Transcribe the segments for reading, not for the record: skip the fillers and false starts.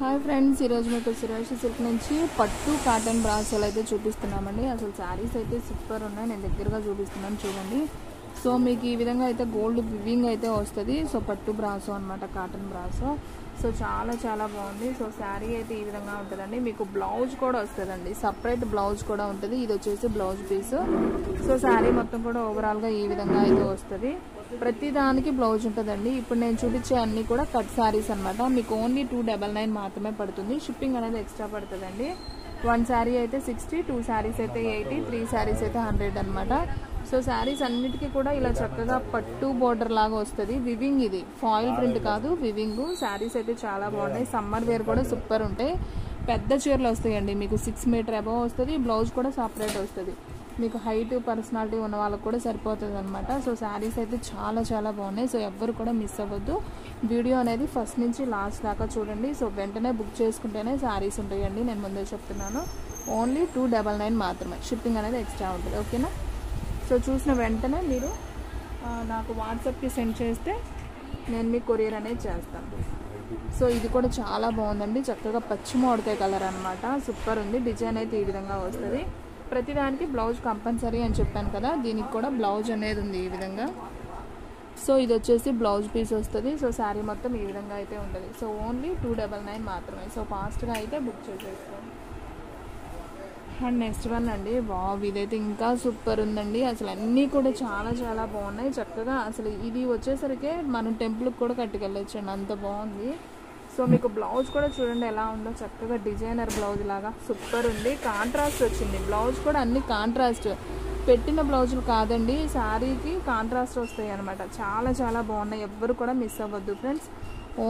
Hi friends, ఈరోజు మీకు Suresh silk నుంచి పట్టు కాటన్ బ్రాసోలు అయితే చూపిస్తున్నామండి. అసలు శారీస్ అయితే సూపర్ ఉన్నాయి. నేను దగ్గరగా చూపిస్తున్నాను చూడండి. సో మీకు ఈ విధంగా అయితే గోల్డ్ వివింగ్ అయితే వస్తుంది. సో పట్టు బ్రాసో అనమాట, కాటన్ బ్రాసో. సో చాలా చాలా బాగుంది. సో శారీ అయితే ఈ విధంగా ఉంటుందండి. మీకు బ్లౌజ్ కూడా వస్తుందండి, సపరేట్ బ్లౌజ్ కూడా ఉంటుంది. ఇది వచ్చేసి బ్లౌజ్ పీస్. సో శారీ మొత్తం కూడా ఓవరాల్గా ఈ విధంగా అయితే వస్తుంది. ప్రతి దానికి బ్లౌజ్ ఉంటుందండి. ఇప్పుడు నేను చూపించే అన్ని కూడా కట్ శారీస్ అనమాట. మీకు ఓన్లీ 299 మాత్రమే పడుతుంది. షిప్పింగ్ అనేది ఎక్స్ట్రా పడుతుందండి. 1 శారీ అయితే 60, 2 శారీస్ అయితే 80, 3 శారీస్ అయితే 100 అనమాట. సో శారీస్ అన్నిటికీ కూడా ఇలా చక్కగా పట్టు బోర్డర్ లాగా వస్తుంది. వివింగ్, ఇది ఫాయిల్ ప్రింట్ కాదు, వివింగ్. శారీస్ అయితే చాలా బాగున్నాయి. సమ్మర్ వేర్ కూడా సూపర్ ఉంటాయి. పెద్ద చీరలు వస్తాయండి. మీకు 6 మీటర్ అబవ్ వస్తుంది. బ్లౌజ్ కూడా సపరేట్ వస్తుంది. మీకు హైట్ పర్సనాలిటీ ఉన్న వాళ్ళకి కూడా సరిపోతుంది అనమాట. సో శారీస్ అయితే చాలా చాలా బాగున్నాయి. సో ఎవ్వరు కూడా మిస్ అవ్వద్దు. వీడియో అనేది ఫస్ట్ నుంచి లాస్ట్ దాకా చూడండి. సో వెంటనే బుక్ చేసుకుంటేనే శారీస్ ఉంటాయండి. నేను ముందే చెప్తున్నాను. ఓన్లీ 299 మాత్రమే. షిప్పింగ్ అనేది ఎక్స్ట్రా ఉంటుంది. ఓకేనా? సో చూసిన వెంటనే మీరు నాకు వాట్సాప్కి సెండ్ చేస్తే నేను మీకు కొరియర్ అనేది చేస్తాను. సో ఇది కూడా చాలా బాగుందండి. చక్కగా పచ్చి మామిడికాయ కలర్ అనమాట. సూపర్ ఉంది. డిజైన్ అయితే ఈ విధంగా వస్తుంది. ప్రతిదానికి బ్లౌజ్ కంపల్సరీ అని చెప్పాను కదా, దీనికి కూడా బ్లౌజ్ అనేది ఉంది ఈ విధంగా. సో ఇది వచ్చేసి బ్లౌజ్ పీస్ వస్తుంది. సో శారీ మొత్తం ఈ విధంగా అయితే ఉంటుంది. సో ఓన్లీ 299 మాత్రమే. సో ఫాస్ట్గా అయితే బుక్ చేసేసుకోండి. అండ్ నెక్స్ట్ వన్ అండి, వావ్, ఇదైతే ఇంకా సూపర్ ఉందండి. అసలు అన్నీ కూడా చాలా చాలా బాగున్నాయి. చక్కగా అసలు ఇది వచ్చేసరికి మనం టెంపుల్కి కూడా కట్టుకెళ్ళొచ్చండి, అంత బాగుంది. సో మీకు బ్లౌజ్ కూడా చూడండి ఎలా ఉందో, చక్కగా డిజైనర్ బ్లౌజ్ లాగా సూపర్ ఉంది. కాంట్రాస్ట్ వచ్చింది. బ్లౌజ్ కూడా అన్ని కాంట్రాస్ట్, పెట్టిన బ్లౌజులు కాదండి, శారీకి కాంట్రాస్ట్ వస్తాయి అనమాట. చాలా చాలా బాగున్నాయి. ఎవ్వరు కూడా మిస్ అవ్వద్దు ఫ్రెండ్స్.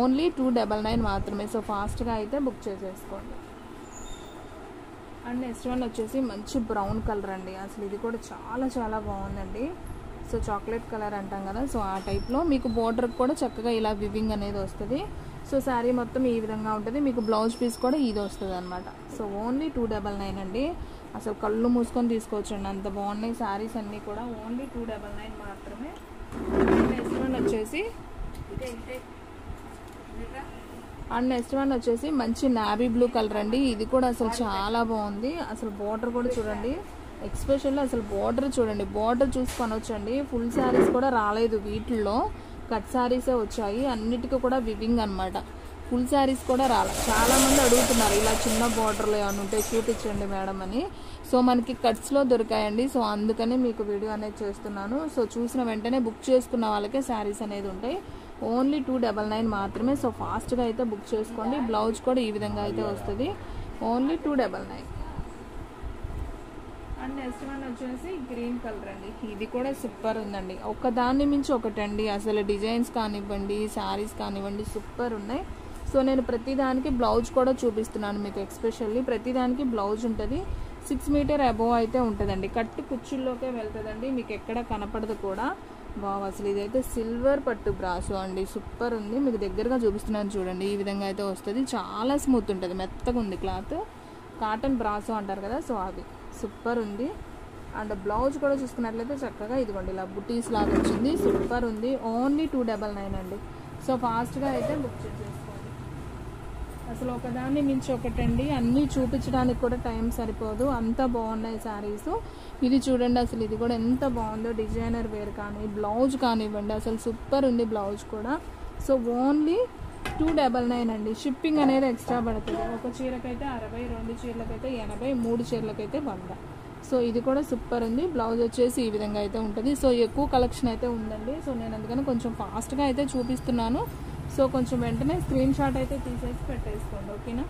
ఓన్లీ 299 మాత్రమే. సో ఫాస్ట్గా అయితే బుక్ చేసేసుకోండి. అండ్ నెక్స్ట్ వన్ వచ్చేసి మంచి బ్రౌన్ కలర్ అండి. అసలు ఇది కూడా చాలా చాలా బాగుందండి. సో చాక్లెట్ కలర్ అంటాం కదా, సో ఆ టైప్లో మీకు బోర్డర్ కూడా చక్కగా ఇలా వివింగ్ అనేది వస్తుంది. సో శారీ మొత్తం ఈ విధంగా ఉంటుంది. మీకు బ్లౌజ్ పీస్ కూడా ఇది వస్తుంది అనమాట. సో ఓన్లీ 299 అండి. అసలు కళ్ళు మూసుకొని తీసుకోవచ్చండి, అంత బాగున్నాయి శారీస్ అన్నీ కూడా. ఓన్లీ 299 మాత్రమే. నెక్స్ట్ వన్ వచ్చేసి మంచి నావీ బ్లూ కలర్ అండి. ఇది కూడా అసలు చాలా బాగుంది. అసలు బోర్డర్ కూడా చూడండి, ఎక్స్పెషల్లీ అసలు బోర్డర్ చూడండి. బోర్డర్ చూసుకొని వచ్చండి. ఫుల్ శారీస్ కూడా రాలేదు వీటిల్లో, కట్ శారీసే వచ్చాయి. అన్నిటికీ కూడా వివింగ్ అనమాట. ఫుల్ శారీస్ కూడా రాలేదు. చాలా మంది అడుగుతున్నారు ఇలా చిన్న బోర్డర్లో ఏమైనా ఉంటే చూపించండి మేడం అని. సో మనకి కట్స్లో దొరికాయండి. సో అందుకని మీకు వీడియో అనేది చేస్తున్నాను. సో చూసిన వెంటనే బుక్ చేసుకున్న వాళ్ళకే శారీస్ అనేది ఉంటాయి. ఓన్లీ 299 మాత్రమే. సో ఫాస్ట్గా అయితే బుక్ చేసుకోండి. బ్లౌజ్ కూడా ఈ విధంగా అయితే వస్తుంది. ఓన్లీ 299. అండ్ నెక్స్ట్ వన్ వచ్చేసి గ్రీన్ కలర్ అండి. ఇది కూడా సూపర్ ఉందండి. ఒకదాన్ని మించి ఒకటండి. అసలు డిజైన్స్ కానివ్వండి, శారీస్ కానివ్వండి, సూపర్ ఉన్నాయి. సో నేను ప్రతిదానికి బ్లౌజ్ కూడా చూపిస్తున్నాను మీకు. ఎక్స్పెషల్లీ ప్రతిదానికి బ్లౌజ్ ఉంటుంది. 6 మీటర్ అబోవ్ అయితే ఉంటుందండి. కట్టు కుచ్చుల్లోకే వెళ్తుందండి, మీకు ఎక్కడ కనపడదు కూడా. బాగా అసలు ఇదైతే సిల్వర్ పట్టు బ్రాసో అండి. సూపర్ ఉంది. మీకు దగ్గరగా చూపిస్తున్నాను చూడండి. ఈ విధంగా అయితే వస్తుంది. చాలా స్మూత్ ఉంటుంది, మెత్తగా ఉంది క్లాత్. కాటన్ బ్రాసో అంటారు కదా, సో అది సూపర్ ఉంది. అండ్ బ్లౌజ్ కూడా చూసుకున్నట్లయితే చక్కగా ఇదిగోండి ఇలా బుటీస్ లాగా వచ్చింది. సూపర్ ఉంది. ఓన్లీ 299 అండి. సో ఫాస్ట్గా అయితే బుక్ చేసేసుకోండి. అసలు ఒకదాన్ని మించి ఒకటండి. అన్నీ చూపించడానికి కూడా టైం సరిపోదు, అంత బాగున్నాయి శారీస్. ఇది చూడండి, అసలు ఇది కూడా ఎంత బాగుందో. డిజైనర్ వేర్ కానీ బ్లౌజ్ కానివ్వండి, అసలు సూపర్ ఉంది బ్లౌజ్ కూడా. సో ఓన్లీ 299 అండి. షిప్పింగ్ అనేది ఎక్స్ట్రా పడుతుంది. ఒక చీరకైతే 60, 2 చీరలకైతే 80, 3 చీరలకైతే 100. సో ఇది కూడా సూపర్ ఉంది. బ్లౌజ్ వచ్చేసి ఈ విధంగా అయితే ఉంటుంది. సో ఎక్కువ కలెక్షన్ అయితే ఉందండి. సో నేను అందుకని కొంచెం ఫాస్ట్గా అయితే చూపిస్తున్నాను. సో కొంచెం వెంటనే స్క్రీన్ షాట్ అయితే తీసేసి పెట్టేసుకోండి. ఓకేనా?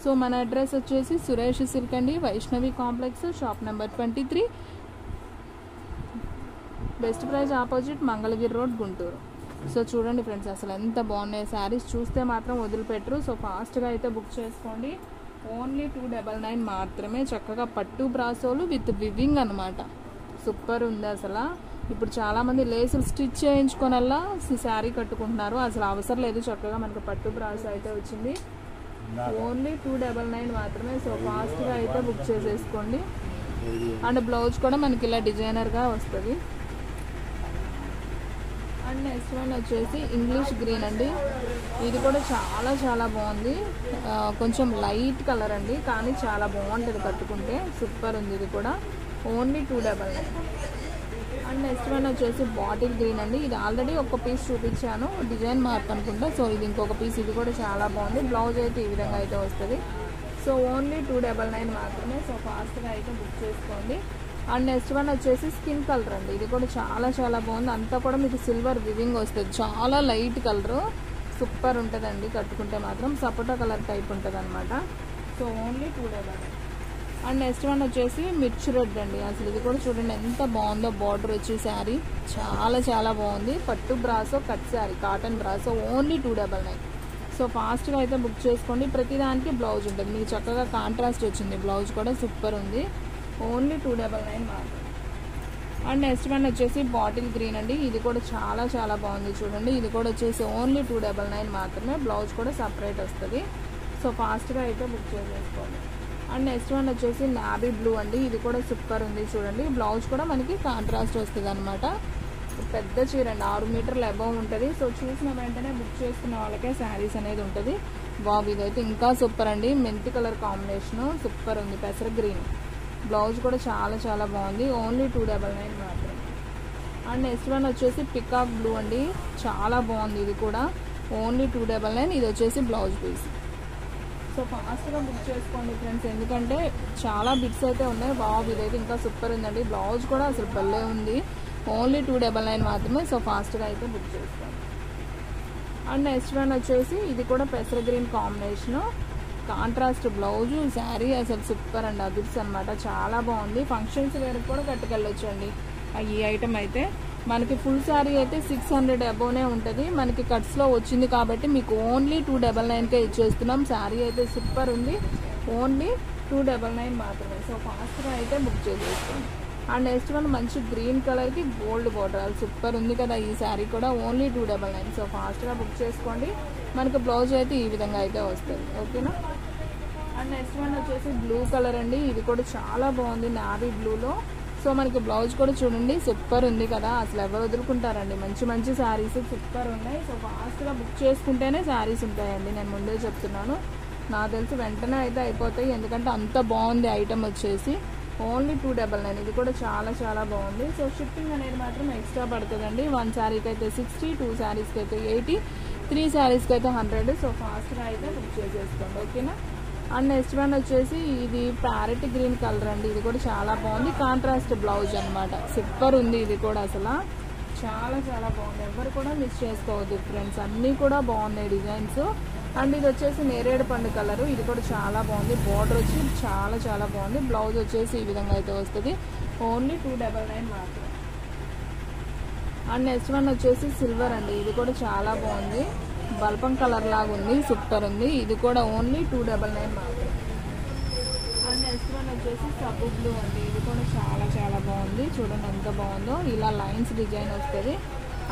సో మన అడ్రస్ వచ్చేసి సురేష్ సిల్క్ అండి, Vaishnavi complex, shop number 23, best praise opposite, Mangalagiri road, Guntur. So చూడండి ఫ్రెండ్స్, అసలు ఎంత బాగున్నాయి శారీస్. చూస్తే మాత్రం వదిలిపెట్టరు. సో ఫాస్ట్గా అయితే బుక్ చేసుకోండి. ఓన్లీ 299 మాత్రమే. చక్కగా పట్టు బ్రాసోలు విత్ వివింగ్ అనమాట. సూపర్ ఉంది అసలు. ఇప్పుడు చాలామంది లేసులు స్టిచ్ చేయించుకోనల్లా శారీ కట్టుకుంటున్నారు. అసలు అవసరం లేదు. చక్కగా మనకు పట్టు బ్రాసో అయితే వచ్చింది. ఓన్లీ 299 మాత్రమే. సో ఫాస్ట్గా అయితే బుక్ చేసేసుకోండి. అండ్ బ్లౌజ్ కూడా మనకి ఇలా డిజైనర్గా వస్తుంది. అండ్ అండ్ నెక్స్ట్ వన్ వచ్చేసి ఇంగ్లీష్ గ్రీన్ అండి. ఇది కూడా చాలా చాలా బాగుంది. కొంచెం లైట్ కలర్ అండి, కానీ చాలా బాగుంటుంది కట్టుకుంటే. సూపర్ ఉంది. ఇది కూడా ఓన్లీ 299. అండ్ నెక్స్ట్ వన్ వచ్చేసి బాటిల్ గ్రీన్ అండి. ఇది ఆల్రెడీ ఒక పీస్ చూపించాను, డిజైన్ మార్పు అనుకుంటా. సో ఇది ఇంకొక పీస్. ఇది కూడా చాలా బాగుంది. బ్లౌజ్ అయితే ఈ విధంగా అయితే వస్తుంది. సో ఓన్లీ 299 మాత్రమే. సో ఫాస్ట్గా అయితే బుక్ చేసుకోండి. అండ్ నెక్స్ట్ వన్ వచ్చేసి స్కిన్ కలర్ అండి. ఇది కూడా చాలా చాలా బాగుంది. అంతా కూడా మీకు సిల్వర్ వివింగ్ వస్తుంది. చాలా లైట్ కలరు, సూపర్ ఉంటుందండి కట్టుకుంటే మాత్రం. సపోటా కలర్ టైప్ ఉంటుంది అనమాట. So only 299. And next one వచ్చేసి మిర్చి రెడ్ అండి. అసలు ఇది కూడా చూడండి ఎంత బాగుందో. బార్డర్ వచ్చి శారీ చాలా చాలా బాగుంది. పట్టు brasso cut sari, cotton brasso only 299. So ఫాస్ట్గా అయితే బుక్ చేసుకోండి. ప్రతిదానికి బ్లౌజ్ ఉంటుంది మీకు. చక్కగా కాంట్రాస్ట్ వచ్చింది. బ్లౌజ్ కూడా సూపర్ ఉంది. ఓన్లీ 299 మాత్రం. అండ్ నెక్స్ట్ వన్ వచ్చేసి బాటిల్ గ్రీన్ అండి. ఇది కూడా చాలా చాలా బాగుంది చూడండి. ఇది కూడా వచ్చేసి ఓన్లీ 299 మాత్రమే. బ్లౌజ్ కూడా సపరేట్ వస్తుంది. సో ఫాస్ట్గా అయితే బుక్ చేసేసుకోండి. అండ్ నెక్స్ట్ వన్ వచ్చేసి నాబీ బ్లూ అండి. ఇది కూడా సూపర్ ఉంది చూడండి. బ్లౌజ్ కూడా మనకి కాంట్రాస్ట్ వస్తుంది అనమాట. పెద్ద చీర అండి, 6 మీటర్ల అబౌవ్ ఉంటుంది. సో చూసిన వెంటనే బుక్ చేసుకున్న వాళ్ళకే శారీస్ అనేది ఉంటుంది. బాబు ఇదైతే ఇంకా సూపర్ అండి. మెంతి కలర్ కాంబినేషను సూపర్ ఉంది. పెసర గ్రీన్. బ్లౌజ్ కూడా చాలా చాలా బాగుంది. ఓన్లీ 299 మాత్రం. అండ్ నెక్స్ట్ వన్ వచ్చేసి పికాక్ బ్లూ అండి. చాలా బాగుంది. ఇది కూడా ఓన్లీ 299. ఇది వచ్చేసి బ్లౌజ్ పీస్. సో ఫాస్ట్గా బుక్ చేసుకోండి ఫ్రెండ్స్, ఎందుకంటే చాలా బిట్స్ అయితే ఉన్నాయి. బాబు ఇదైతే ఇంకా సూపర్ ఉందండి. బ్లౌజ్ కూడా అసలు భలే ఉంది. ఓన్లీ 299 మాత్రమే. సో ఫాస్ట్గా అయితే బుక్ చేసుకోండి. అండ్ నెక్స్ట్ వన్ వచ్చేసి ఇది కూడా పెసర green combination, contrast blouse, sari అసలు సూపర్ అండి. అదిర్స్ అనమాట. చాలా బాగుంది. ఫంక్షన్స్ వేరకు కూడా కట్టుకెళ్ళొచ్చు అండి ఈ ఐటమ్ అయితే. మనకి ఫుల్ శారీ అయితే 600 అబోనే ఉంటుంది. మనకి కట్స్లో వచ్చింది కాబట్టి మీకు ఓన్లీ 299కే ఇచ్చేస్తున్నాం. శారీ అయితే సూపర్ ఉంది. ఓన్లీ 299 మాత్రమే. సో ఫాస్ట్గా అయితే బుక్ చేసేసుకోండి. అండ్ నెక్స్ట్ వన్ మంచి గ్రీన్ కలర్కి గోల్డ్ బోర్డర్ సూపర్ ఉంది కదా. ఈ శారీ కూడా ఓన్లీ 299. సో ఫాస్ట్గా బుక్ చేసుకోండి. మనకి బ్లౌజ్ అయితే ఈ విధంగా అయితే వస్తుంది. ఓకేనా. అండ్ నెక్స్ట్ వన్ వచ్చేసి బ్లూ కలర్ అండి. ఇది కూడా చాలా బాగుంది నావీ బ్లూలో. సో మనకి బ్లౌజ్ కూడా చూడండి సూపర్ ఉంది కదా. అసలు ఎవరు వదులుకుంటారండి. మంచి మంచి శారీస్ సూపర్ ఉన్నాయి. సో ఫాస్ట్గా బుక్ చేసుకుంటేనే శారీస్ ఉంటాయండి. నేను ముందే చెప్తున్నాను. నాకు తెలిసి వెంటనే అయితే అయిపోతాయి, ఎందుకంటే అంత బాగుంది ఐటమ్ వచ్చేసి. ఓన్లీ 299. ఇది కూడా చాలా చాలా బాగుంది. సో షిప్పింగ్ అనేది మాత్రం ఎక్స్ట్రా పడుతుందండి. 1 శారీకి అయితే 60, 2 శారీస్కి అయితే 80, 3 శారీస్కి అయితే 100. సో ఫాస్ట్గా అయితే బుక్ చేసేసుకోండి. ఓకేనా. అండ్ నెక్స్ట్ వన్ వచ్చేసి ఇది ప్యారెట్ గ్రీన్ కలర్ అండి. ఇది కూడా చాలా బాగుంది. కాంట్రాస్ట్ బ్లౌజ్ అనమాట. సూపర్ ఉంది. ఇది కూడా అసలు చాలా చాలా బాగుంది. ఎవరు కూడా మిస్ చేసుకోవద్దు ఫ్రెండ్స్. అన్నీ కూడా బాగున్నాయి డిజైన్స్. అండ్ ఇది వచ్చేసి నేరేడు పండు కలరు. ఇది కూడా చాలా బాగుంది. బార్డర్ వచ్చి చాలా చాలా బాగుంది. బ్లౌజ్ వచ్చేసి ఈ విధంగా అయితే వస్తుంది. ఓన్లీ 299 మాత్రం. అండ్ నెక్స్ట్ వన్ వచ్చేసి సిల్వర్ అండి. ఇది కూడా చాలా బాగుంది. బల్పం కలర్ లాగా ఉంది. సూపర్ ఉంది. ఇది కూడా ఓన్లీ 299 మాత్రం. అండ్ నెక్స్ట్ వన్ వచ్చేసి సబ్బు బ్లూ అండి. ఇది కూడా చాలా చాలా బాగుంది. చూడండి ఎంత బాగుందో. ఇలా లైన్స్ డిజైన్ వస్తుంది.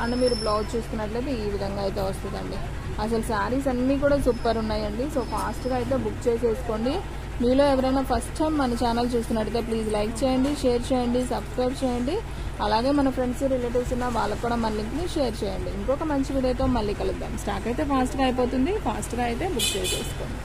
అండ్ మీరు బ్లౌజ్ చూసుకున్నట్లయితే ఈ విధంగా అయితే వస్తుందండి. అసలు శారీస్ అన్నీ కూడా సూపర్ ఉన్నాయండి. సో ఫాస్ట్గా అయితే బుక్ చేసేసుకోండి. మీలో ఎవరైనా ఫస్ట్ టైం మన ఛానల్ చూస్తున్నట్టయితే ప్లీజ్ లైక్ చేయండి, షేర్ చేయండి, సబ్స్క్రైబ్ చేయండి. అలాగే మన ఫ్రెండ్స్ రిలేటివ్స్ ఉన్న వాళ్ళకు కూడా మన లింక్ని షేర్ చేయండి. ఇంకొక మంచి వీడియోతో మళ్ళీ కలుద్దాం. స్టాక్ అయితే ఫాస్ట్గా అయిపోతుంది. ఫాస్ట్గా అయితే బుక్ చేసేసుకోండి.